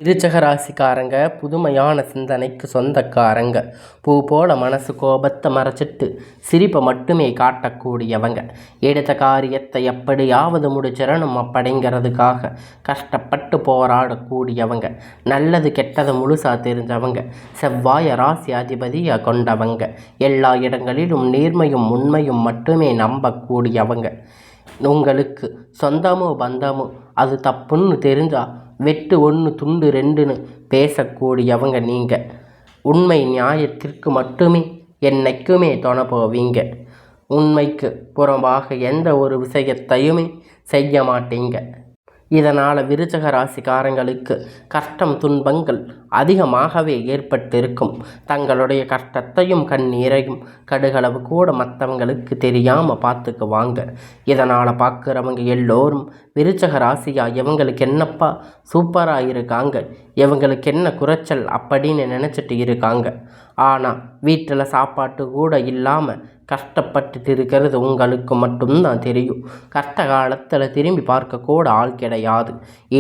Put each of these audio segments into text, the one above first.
விருச்சக ராசிக்காரங்க புதுமையான சிந்தனைக்கு சொந்தக்காரங்க. பூ போல மனசு கோபத்தை மறைச்சிட்டு சிரிப்பை மட்டுமே காட்டக்கூடியவங்க. எடுத்த காரியத்தை எப்படியாவது முடிச்சிடணும் அப்படிங்கிறதுக்காக கஷ்டப்பட்டு போராடக்கூடியவங்க. நல்லது கெட்டதை முழுசாக தெரிஞ்சவங்க. செவ்வாய ராசி அதிபதியாக கொண்டவங்க. எல்லா இடங்களிலும் நேர்மையும் உண்மையும் மட்டுமே நம்பக்கூடியவங்க. உங்களுக்கு சொந்தமோ பந்தமோ அது தப்புன்னு தெரிஞ்சால் வெட்டு 1 துண்டு 2ன்னு பேசக்கூடியவங்க நீங்கள். உண்மை நியாயத்திற்கு மட்டுமே என்னைக்குமே துணை போவீங்க. உண்மைக்கு புறம்பாக எந்த ஒரு விஷயத்தையுமே செய்ய மாட்டீங்க. இதனால் விருச்சக ராசிக்காரங்களுக்கு கஷ்டம் துன்பங்கள் அதிகமாகவே ஏற்பட்டிருக்கும். தங்களுடைய கஷ்டத்தையும் கண்ணீரையும் கடுகளவு கூட மற்றவங்களுக்கு தெரியாமல் பார்த்துக்குவாங்க. இதனால் பார்க்குறவங்க எல்லோரும் விருச்சக ராசியா இவங்களுக்கு என்னப்பா சூப்பராக இருக்காங்க, இவங்களுக்கு என்ன குறைச்சல் அப்படின்னு நினச்சிட்டு இருக்காங்க. ஆனால் வீட்டில் சாப்பாட்டு கூட இல்லாமல் கஷ்டப்பட்டுட்டு இருக்கிறது உங்களுக்கு மட்டும்தான் தெரியும். கஷ்ட காலத்தில் திரும்பி பார்க்க கூட ஆள் கிடையாது.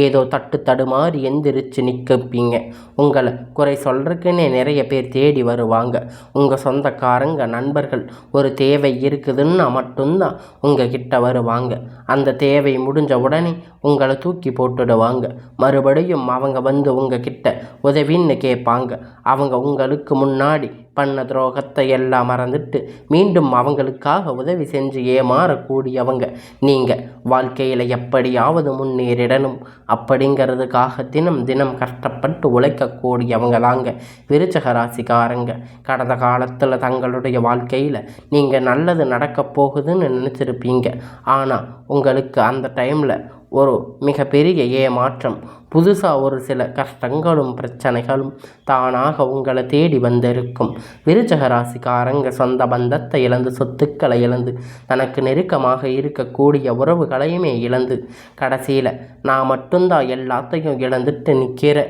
ஏதோ தடுமாறி எந்திரிச்சு நிற்கப்பீங்க. உங்களை குறை சொல்கிறதுக்குன்னே நிறைய பேர் தேடி வருவாங்க. உங்கள் சொந்தக்காரங்க நண்பர்கள் ஒரு தேவை இருக்குதுன்னா மட்டும்தான் உங்கள் கிட்ட வருவாங்க. அந்த தேவை முடிஞ்ச உடனே உங்களை தூக்கி போட்டுடுவாங்க. மறுபடியும் அவங்க வந்து உங்கள் கிட்ட உதவின்னு கேட்பாங்க. அவங்க உங்களுக்கு முன்னாடி பண்ண துரோகத்தை எல்லாம் மறந்துட்டு மீண்டும் அவங்களுக்காக உதவி செஞ்சு ஏமாறக்கூடியவங்க. நீங்கள் வாழ்க்கையில் எப்படியாவது முன்னேறிடணும் அப்படிங்கிறதுக்காக தினம் தினம் கஷ்டப்பட்டு உழைக்கக்கூடியவங்க தாங்க விருச்சக ராசிக்காரங்க. கடந்த காலத்தில் தங்களுடைய வாழ்க்கையில் நீங்கள் நல்லது நடக்க போகுதுன்னு நினச்சிருப்பீங்க. ஆனால் உங்களுக்கு அந்த டைமில் ஒரு மிகப்பெரிய ஏமாற்றம், புதுசாக ஒரு சில கஷ்டங்களும் பிரச்சனைகளும் தானாக உங்களை தேடி வந்திருக்கும். விருச்சக ராசிக்காரங்க சொந்த பந்தத்தை இழந்து, சொத்துக்களை இழந்து, தனக்கு நெருக்கமாக இருக்கக்கூடிய உறவுகளையுமே இழந்து, கடைசியில் நான் மட்டும்தான் எல்லாத்தையும் இழந்துட்டு நிற்கிற,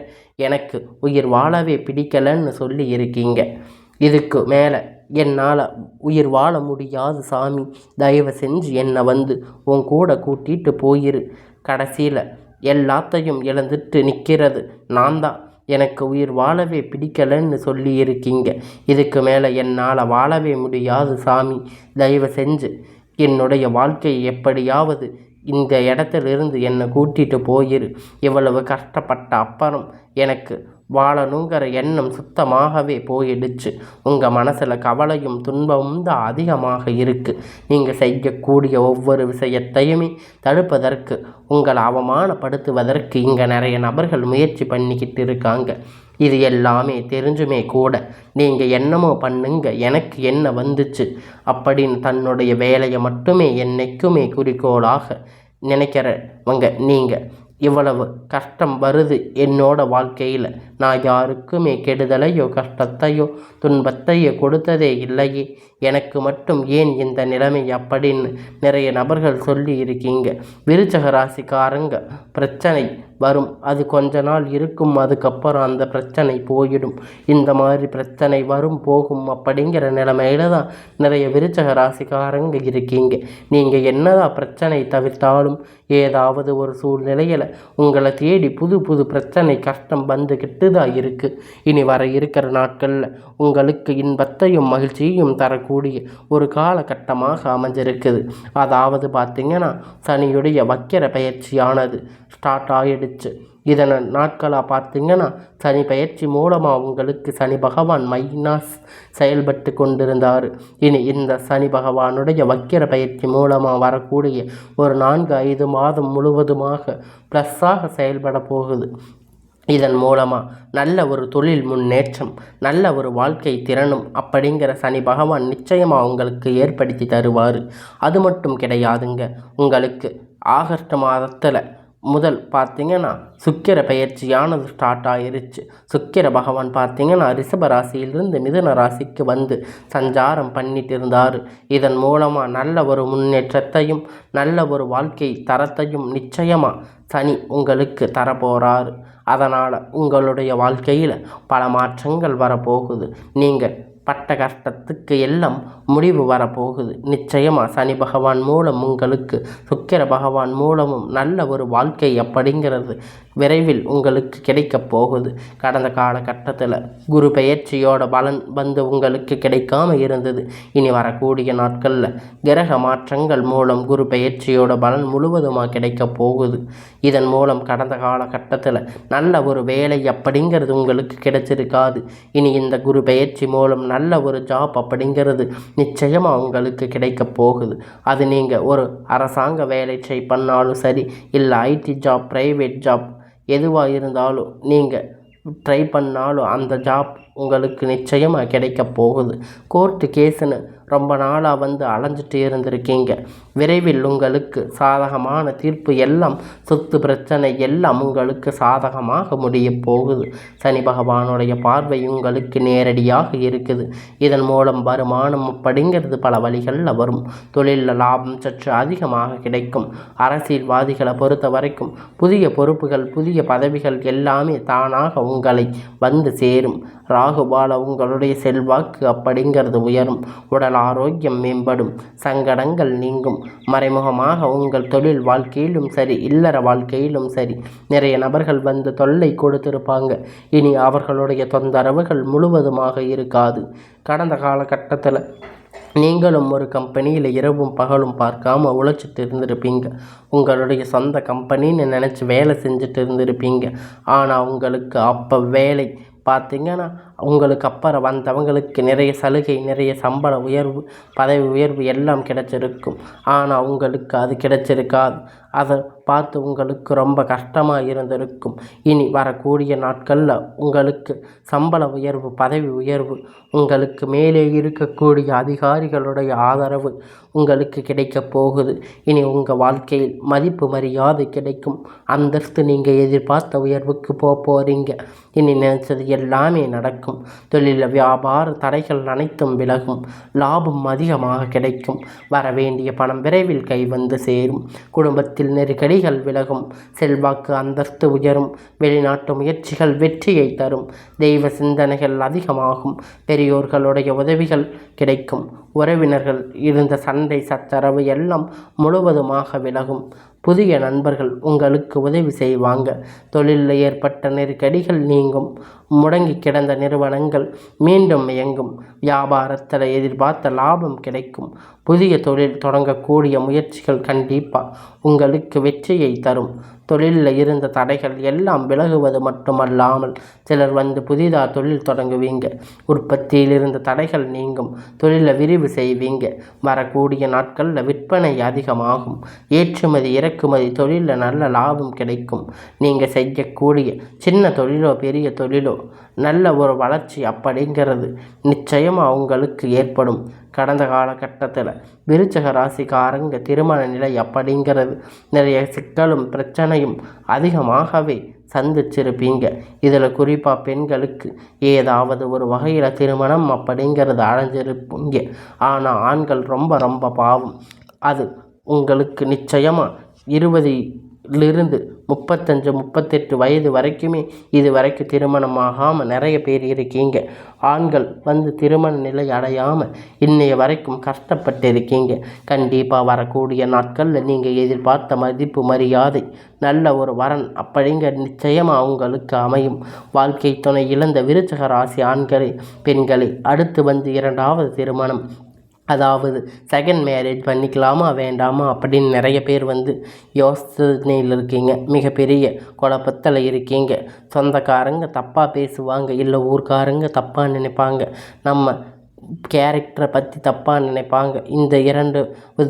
எனக்கு உயிர் வாழவே பிடிக்கலன்னு சொல்லி இருக்கீங்க. இதுக்கு மேலே என்னால் உயிர் வாழ முடியாது சாமி, தயவு செஞ்சு என்னை வந்து உன் கூட கூட்டிகிட்டு போயிரு. கடைசியில் எல்லாத்தையும் இழந்துட்டு நிற்கிறது நான் தான், எனக்கு உயிர் வாழவே பிடிக்கலன்னு சொல்லி இருக்கீங்க. இதுக்கு மேலே என்னால் வாழவே முடியாது சாமி, தயவு செஞ்சு என்னுடைய வாழ்க்கையை எப்படியாவது இந்த இடத்துலேருந்து என்னை கூட்டிகிட்டு போயிரு. இவ்வளவு கஷ்டப்பட்ட அப்புறம் எனக்கு வாழணுங்கிற எண்ணம் சுத்தமாகவே போயிடுச்சு. உங்கள் மனசில் கவலையும் துன்பமும் தான் அதிகமாக இருக்குது. நீங்கள் செய்யக்கூடிய ஒவ்வொரு விஷயத்தையுமே தடுப்பதற்கு, உங்களை அவமானப்படுத்துவதற்கு இங்கே நிறைய நபர்கள் முயற்சி பண்ணிக்கிட்டு இருக்காங்க. இது எல்லாமே தெரிஞ்சுமே கூட நீங்கள் என்னமோ பண்ணுங்க, எனக்கு என்ன வந்துச்சு அப்படின்னு தன்னுடைய வேலையை மட்டுமே என்னைக்குமே குறிக்கோளாக நினைக்கிறவங்க நீங்கள். இவ்வளவு கஷ்டம் வருது என்னோட வாழ்க்கையில், நான் யாருக்குமே கெடுதலையோ கஷ்டத்தையோ துன்பத்தையோ கொடுத்ததே இல்லையே, எனக்கு மட்டும் ஏன் இந்த நிலைமை அப்படின்னு நிறைய நபர்கள் சொல்லி இருக்கீங்க. விருச்சக ராசிக்காரங்க பிரச்சனை வரும், அது கொஞ்ச நாள் இருக்கும், அதுக்கப்புறம் அந்த பிரச்சனை போயிடும். இந்த மாதிரி பிரச்சனை வரும் போகும் அப்படிங்கிற நிலைமையில தான் நிறைய விருச்சக ராசிக்காரங்க இருக்கீங்க. நீங்கள் என்னதான் பிரச்சனை தவிர்த்தாலும் ஏதாவது ஒரு சூழ்நிலையில் உங்களை தேடி புது புது பிரச்சனை கஷ்டம் வந்துக்கிட்டு தான் இருக்குது. இனி வர இருக்கிற நாட்களில் உங்களுக்கு இன்பத்தையும் மகிழ்ச்சியையும் தரக்கூடிய ஒரு காலகட்டமாக அமைஞ்சிருக்குது. அதாவது பார்த்திங்கன்னா சனியுடைய வக்கிர பயிற்சியானது ஸ்டார்ட் ஆகிடுச்சு. இதனை நாட்களாக பார்த்திங்கன்னா சனி பயிற்சி மூலமாக உங்களுக்கு சனி பகவான் மைனஸ் செயல்பட்டு கொண்டிருந்தார். இனி இந்த சனி பகவானுடைய வக்கிர பயிற்சி மூலமாக வரக்கூடிய ஒரு 4-5 மாதம் முழுவதுமாக ப்ளஸ்ஸாக செயல்பட போகுது. இதன் மூலமாக நல்ல ஒரு தொழில் முன்னேற்றம், நல்ல ஒரு வாழ்க்கை திறனும் அப்படிங்கிற சனி பகவான் நிச்சயமாக உங்களுக்கு ஏற்படுத்தி தருவார். அது மட்டும் கிடையாதுங்க, உங்களுக்கு ஆகஸ்ட் மாதத்தில் முதல் பார்த்திங்கன்னா சுக்கிர பயிற்சியானது ஸ்டார்ட் ஆகிருச்சு. சுக்கிர பகவான் பார்த்திங்கன்னா ரிஷப ராசியிலிருந்து மிதுன ராசிக்கு வந்து சஞ்சாரம் பண்ணிட்டு இருந்தார். இதன் மூலமாக நல்ல ஒரு முன்னேற்றத்தையும் நல்ல ஒரு வாழ்க்கை தரத்தையும் நிச்சயமாக சனி உங்களுக்கு தரப்போகிறார். அதனால் உங்களுடைய வாழ்க்கையில் பல மாற்றங்கள் வரப்போகுது. நீங்கள் பட்ட கஷ்டத்துக்கு எல்லாம் முடிவு வரப்போகுது. நிச்சயமாக சனி பகவான் மூலம் உங்களுக்கு சுக்கிர பகவான் மூலமும் நல்ல ஒரு வாழ்க்கை அப்படிங்கிறது விரைவில் உங்களுக்கு கிடைக்கப் போகுது. கடந்த காலகட்டத்தில் குரு பெயர்ச்சியோட பலன் வந்து உங்களுக்கு கிடைக்காம இருந்தது. இனி வரக்கூடிய நாட்களில் கிரக மாற்றங்கள் மூலம் குரு பெயர்ச்சியோட பலன் முழுவதுமாக கிடைக்கப் போகுது. இதன் மூலம் கடந்த காலகட்டத்தில் நல்ல ஒரு வேலை அப்படிங்கிறது உங்களுக்கு கிடைச்சிருக்காது. இனி இந்த குரு பெயர்ச்சி மூலம் நல்ல ஒரு ஜாப் அப்படிங்கிறது நிச்சயமாக உங்களுக்கு கிடைக்கப் போகுது. அது நீங்கள் ஒரு அரசாங்க வேலை பண்ணாலும் சரி, இல்லை ஐடி ஜாப், ப்ரைவேட் ஜாப் எதுவாக இருந்தாலும் நீங்கள் ட்ரை பண்ணாலும் அந்த ஜாப் உங்களுக்கு நிச்சயமாக கிடைக்க போகுது. கோர்ட்டு கேஸுன்னு ரொம்ப நாளாக வந்து அலைஞ்சிட்டு இருந்திருக்கீங்க. விரைவில் உங்களுக்கு சாதகமான தீர்ப்பு எல்லாம், சொத்து பிரச்சனை எல்லாம் உங்களுக்கு சாதகமாக முடிய போகுது. சனி பகவானுடைய பார்வை உங்களுக்கு நேரடியாக இருக்குது. இதன் மூலம் வருமானம் அப்படிங்கிறது பல வழிகளில் வரும். தொழிலில் லாபம் சற்று அதிகமாக கிடைக்கும். அரசியல்வாதிகளை பொறுத்த வரைக்கும் புதிய பொறுப்புகள், புதிய பதவிகள் எல்லாமே தானாக உங்களை வந்து சேரும். ராகுபால உங்களுடைய செல்வாக்கு அப்படிங்கிறது உயரும். உடல் ஆரோக்கியம் மேம்படும். சங்கடங்கள் நீங்கும். மறைமுகமாக உங்கள் தொழில் வாழ்க்கையிலும் சரி, இல்லற வாழ்க்கையிலும் சரி நிறைய நபர்கள் வந்து தொல்லை கொடுத்திருப்பாங்க. இனி அவர்களுடைய தொந்தரவுகள் முழுவதுமாக இருக்காது. கடந்த காலகட்டத்தில் நீங்களும் ஒரு கம்பெனியில் இரவும் பகலும் பார்க்காம உழைச்சிட்டு இருந்திருப்பீங்க. உங்களுடைய சொந்த கம்பெனின்னு நினச்சி வேலை செஞ்சுட்டு இருந்திருப்பீங்க. ஆனால் உங்களுக்கு அப்போ வேலை பார்த்திங்கன்னா உங்களுக்கு அப்புறம் வந்தவங்களுக்கு நிறைய சலுகை, நிறைய சம்பள உயர்வு, பதவி உயர்வு எல்லாம் கிடைச்சிருக்கும். ஆனால் உங்களுக்கு அது கிடைச்சிருக்காது. அதை பார்த்து உங்களுக்கு ரொம்ப கஷ்டமாக இருந்திருக்கும். இனி வரக்கூடிய நாட்களில் உங்களுக்கு சம்பள உயர்வு, பதவி உயர்வு, உங்களுக்கு மேலே இருக்கக்கூடிய அதிகாரிகளுடைய ஆதரவு உங்களுக்கு கிடைக்க போகுது. இனி உங்கள் வாழ்க்கையில் மதிப்பு மரியாதை கிடைக்கும். அந்தஸ்து நீங்கள் எதிர்பார்த்த உயர்வுக்கு போகிறீங்க. இனி நினைச்சது எல்லாமே நடக்கும். தொழில் வியாபார தடைகள் அனைத்தும் விலகும். லாபம் அதிகமாக கிடைக்கும். வர வேண்டிய பணம் விரைவில் கைவந்து சேரும். குடும்பத்தில் நெருக்கடிகள் விலகும். செல்வாக்கு அந்தஸ்து உயரும். வெளிநாட்டு முயற்சிகள் வெற்றியை தரும். தெய்வ சிந்தனைகள் அதிகமாகும். பெரியோர்களுடைய உதவிகள் கிடைக்கும். உறவினர்கள் இருந்த சண்டை சச்சரவு எல்லாம் முழுவதுமாக விலகும். புதிய நண்பர்கள் உங்களுக்கு உதவி செய்வாங்க. தொழிலில் ஏற்பட்ட நெருக்கடிகள் நீங்கும். முடங்கி கிடந்த நிறுவனங்கள் மீண்டும் இயங்கும். வியாபாரத்தில் எதிர்பார்த்த லாபம் கிடைக்கும். புதிய தொழில் தொடங்கக்கூடிய முயற்சிகள் கண்டிப்பாக உங்களுக்கு வெற்றியை தரும். தொழிலில் இருந்த தடைகள் எல்லாம் விலகுவது மட்டுமல்லாமல் சிலர் வந்து புதிதாக தொழில் தொடங்குவீங்க. உற்பத்தியில் இருந்த தடைகள் நீங்கும். தொழிலை விரிவு செய்வீங்க. வரக்கூடிய நாட்களில் விற்பனை அதிகமாகும். ஏற்றுமதி இறக்குமதி தொழிலில் நல்ல லாபம் கிடைக்கும். நீங்கள் செய்யக்கூடிய சின்ன தொழிலோ பெரிய தொழிலோ நல்ல ஒரு வளர்ச்சி அப்படிங்கிறது நிச்சயமாக உங்களுக்கு ஏற்படும். கடந்த காலகட்டத்தில் விருச்சிக ராசிக்காரங்க திருமண நிலை அப்படிங்கிறது நிறைய சிக்கலும் பிரச்சனையும் அதிகமாகவே சந்திச்சிருப்பீங்க. இதில் குறிப்பாக பெண்களுக்கு ஏதாவது ஒரு வகையில் திருமணம் அப்படிங்கிறது அடைஞ்சிருப்பீங்க. ஆனால் ஆண்கள் ரொம்ப ரொம்ப பாவம். அது உங்களுக்கு நிச்சயமாக 20லிருந்து 35, 38 வயது வரைக்குமே இது வரைக்கும் திருமணம் ஆகாமல் நிறைய பேர் இருக்கீங்க. ஆண்கள் வந்து திருமண நிலை அடையாமல் இன்னைய வரைக்கும் கஷ்டப்பட்டு இருக்கீங்க. கண்டிப்பாக வரக்கூடிய நாட்களில் நீங்கள் எதிர்பார்த்த மதிப்பு மரியாதை, நல்ல ஒரு வரன் அப்படிங்கிற நிச்சயமாக உங்களுக்கு அமையும். வாழ்க்கை துணை இழந்த விருச்சிக ராசி ஆண்களை பெண்களை அடுத்து வந்து 2வது திருமணம், அதாவது செகண்ட் மேரேஜ் பண்ணிக்கலாமா வேண்டாமா அப்படின்னு நிறைய பேர் வந்து யோசனையில் இருக்கீங்க. மிகப்பெரிய குழப்பத்தில் இருக்கீங்க. சொந்தக்காரங்க தப்பாக பேசுவாங்க, இல்லை ஊர்க்காரங்க தப்பாக நினைப்பாங்க, நம்ம கேரக்டரை பற்றி தப்பாக நினைப்பாங்க. இந்த 2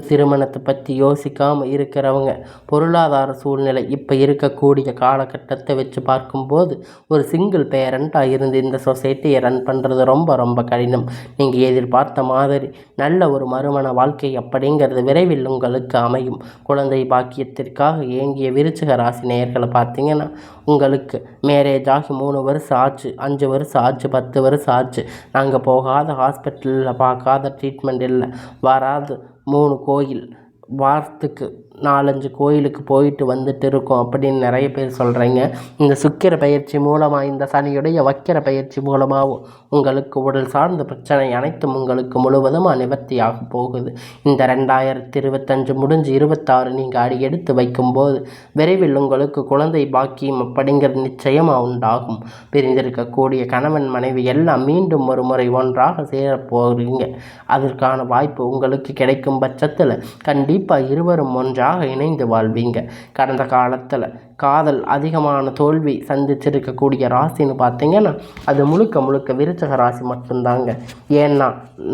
திருமணத்தை பற்றி யோசிக்காமல் இருக்கிறவங்க பொருளாதார சூழ்நிலை இப்போ இருக்கக்கூடிய காலகட்டத்தை வச்சு பார்க்கும்போது ஒரு சிங்கிள் பேரண்ட்டாக இருந்து இந்த சொசைட்டியை ரன் பண்ணுறது ரொம்ப ரொம்ப கடினம். நீங்கள் எதிர்பார்த்த மாதிரி நல்ல ஒரு மறுமண வாழ்க்கை அப்படிங்கிறது விரைவில் உங்களுக்கு அமையும். குழந்தை பாக்கியத்திற்காக ஏங்கிய விருச்சிக ராசி நேயர்களை பார்த்தீங்கன்னா உங்களுக்கு மேரேஜ் ஆகி 3 வருஷம் ஆச்சு, 5 வருஷம் ஆச்சு, 10 வருஷம் ஆச்சு. நாங்கள் போகாத ஹாஸ்பிட்டலில் பார்க்காத ட்ரீட்மெண்ட் இல்லை. வராது 3 கோயில், வாரத்துக்கு 4-5 கோயிலுக்கு போயிட்டு வந்துட்டு இருக்கோம் அப்படின்னு நிறைய பேர் சொல்கிறீங்க. இந்த சுக்கிர பயிற்சி மூலமாக, இந்த சனியுடைய வக்கிர பயிற்சி மூலமாகவும் உங்களுக்கு உடல் சார்ந்த பிரச்சனை அனைத்தும் உங்களுக்கு முழுவதுமாக நிவர்த்தியாக போகுது. இந்த 2025 முடிஞ்சு 26 நீங்கள் அடி எடுத்து வைக்கும்போது விரைவில் உங்களுக்கு குழந்தை பாக்கியம் அப்படிங்கிறது நிச்சயமாக உண்டாகும். பிரிந்திருக்கக்கூடிய கணவன் மனைவி எல்லாம் மீண்டும் ஒரு முறை ஒன்றாக சேரப்போகிறீங்க. அதற்கான வாய்ப்பு உங்களுக்கு கிடைக்கும் பட்சத்தில் கண்டிப்பாக இருவரும் ஒன்றாக இணைந்து வாழ்வீங்க. கடந்த காலத்தில் காதல் அதிகமான தோல்வி சந்திச்சிருக்கக்கூடிய ராசின்னு பார்த்தீங்கன்னா அது முழுக்க முழுக்க விருச்சக ராசி மட்டும்தாங்க. ஏன்னா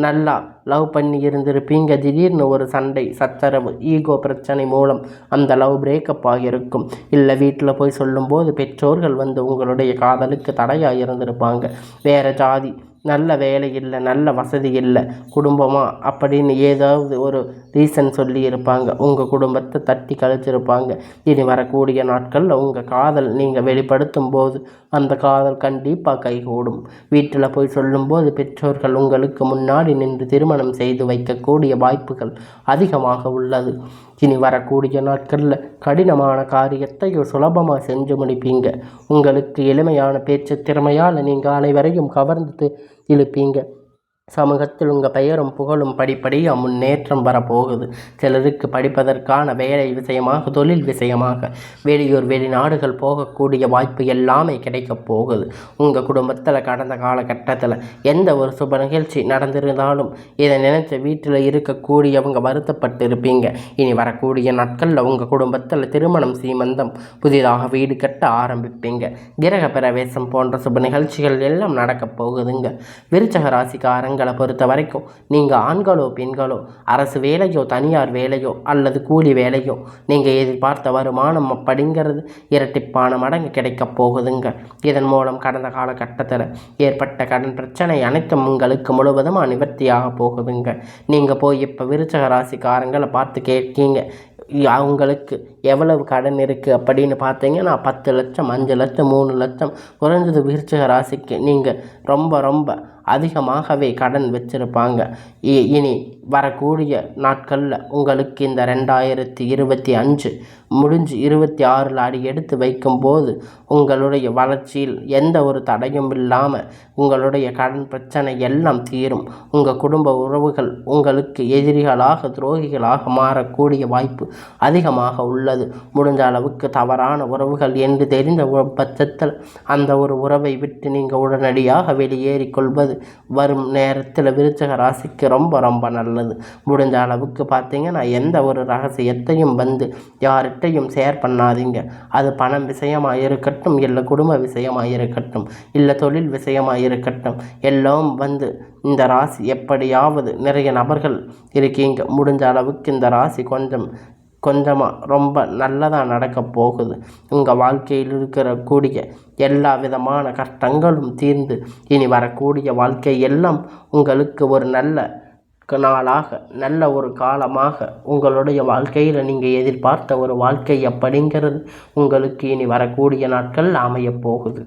நல்லா லவ் பண்ணி இருந்திருப்பீங்க. திடீர்னு ஒரு சண்டை சச்சரவு ஈகோ பிரச்சனை மூலம் அந்த லவ் பிரேக்கப் ஆகியிருக்கும். இல்லை வீட்டில் போய் சொல்லும்போது பெற்றோர்கள் வந்து உங்களுடைய காதலுக்கு தடையாக இருந்திருப்பாங்க. வேறு ஜாதி, நல்ல வேலை இல்லை, நல்ல வசதி இல்லை, குடும்பமாக அப்படின்னு ஏதாவது ஒரு ரீசன் சொல்லி இருப்பாங்க. உங்கள் குடும்பத்தை தட்டி கழிச்சிருப்பாங்க. இனி வரக்கூடிய நாட்களில் உங்கள் காதல் நீங்கள் வெளிப்படுத்தும் போது அந்த காதல் கண்டிப்பாக கைகூடும். வீட்டில் போய் சொல்லும்போது பெற்றோர்கள் உங்களுக்கு முன்னாடி நின்று திருமணம் செய்து வைக்கக்கூடிய வாய்ப்புகள் அதிகமாக உள்ளது. இனி வரக்கூடிய நாட்களில் கடினமான காரியத்தை சுலபமாக செஞ்சு முடிப்பீங்க. உங்களுக்கு எளிமையான பேச்சு திறமையால் நீங்கள் அனைவரையும் கவர்ந்து இழுப்பீங்க. சமூகத்தில் உங்கள் பெயரும் புகழும் படிப்படியாக முன்னேற்றம் வரப்போகுது. சிலருக்கு படிப்பதற்கான வேலை விஷயமாக, தொழில் விஷயமாக வெளியூர் வெளிநாடுகள் போகக்கூடிய வாய்ப்பு எல்லாமே கிடைக்கப் போகுது. உங்கள் குடும்பத்தில் கடந்த காலகட்டத்தில் எந்த ஒரு சுப நிகழ்ச்சி நடந்திருந்தாலும் இதை நினைச்ச வீட்டில் இருக்கக்கூடியவங்க வருத்தப்பட்டு இருப்பீங்க. இனி வரக்கூடிய நாட்களில் உங்கள் குடும்பத்தில் திருமணம், சீமந்தம், புதிதாக வீடு கட்ட ஆரம்பிப்பீங்க. கிரக பிரவேசம் போன்ற சுப நிகழ்ச்சிகள் எல்லாம் நடக்கப் போகுதுங்க. விருச்சக ராசிக்காரங்க பொறுத்த வரைக்கும் நீங்கள் ஆண்களோ பெண்களோ அரசு வேலையோ தனியார் வேலையோ அல்லது கூலி வேலையோ நீங்கள் எதிர்பார்த்த வருமானம் அப்படிங்கிறது இரட்டிப்பான மடங்கு கிடைக்கப் போகுதுங்க. இதன் மூலம் கடந்த காலகட்டத்தில் ஏற்பட்ட கடன் பிரச்சனை அனைத்தும் உங்களுக்கு முழுவதுமாக நிவர்த்தியாக போகுதுங்க. நீங்கள் போய் இப்போ விருச்சக ராசிக்காரங்களை பார்த்து கேட்கீங்க அவங்களுக்கு எவ்வளவு கடன் இருக்குது அப்படின்னு பார்த்தீங்கன்னா 10 லட்சம், 5 லட்சம், 3 லட்சம் குறைஞ்சது விருச்சிக ராசிக்கு நீங்கள் ரொம்ப அதிகமாகவே கடன் வச்சுருப்பாங்க. இனி வரக்கூடிய நாட்களில் உங்களுக்கு இந்த 2025 முடிஞ்சு 26 அடி எடுத்து வைக்கும்போது உங்களுடைய வளர்ச்சியில் எந்த ஒரு தடையும் இல்லாமல் உங்களுடைய கடன் பிரச்சனை எல்லாம் தீரும். உங்கள் குடும்ப உறவுகள் உங்களுக்கு எதிரிகளாக, துரோகிகளாக மாறக்கூடிய வாய்ப்பு அதிகமாக உள்ளது. முடிஞ்ச அளவுக்கு தவறான உறவுகள் என்று தெரிந்த பட்சத்தில் அந்த ஒரு உறவை விட்டு நீங்கள் உடனடியாக வெளியேறிக்கொள்வது வரும் நேரத்தில் விருச்சக ராசிக்கு ரொம்ப நல்லது. முடிஞ்ச அளவுக்கு பார்த்தீங்கன்னா எந்த ஒரு ரகசியத்தையும் வந்து யார்கிட்டையும் ஷேர் பண்ணாதீங்க. அது பணம் விஷயமாக இருக்கட்டும், இல்லை குடும்ப விஷயமாக இருக்கட்டும், இல்லை தொழில் விஷயமாக இருக்கட்டும், எல்லாம் வந்து இந்த ராசி எப்படியாவது நிறைய நபர்கள் இருக்கீங்க. முடிஞ்ச அளவுக்கு இந்த ராசி கொஞ்சமாக ரொம்ப நல்லதாக நடக்க போகுது. உங்கள் வாழ்க்கையில் இருக்கக்கூடிய எல்லா விதமான கஷ்டங்களும் தீர்ந்து இனி வரக்கூடிய வாழ்க்கை எல்லாம் உங்களுக்கு ஒரு நல்ல நாளாக, நல்ல ஒரு காலமாக உங்களுடைய வாழ்க்கையில் நீங்கள் எதிர்பார்த்த ஒரு வாழ்க்கை அப்படிங்கிறது உங்களுக்கு இனி வரக்கூடிய நாட்கள் அமையப் போகுது.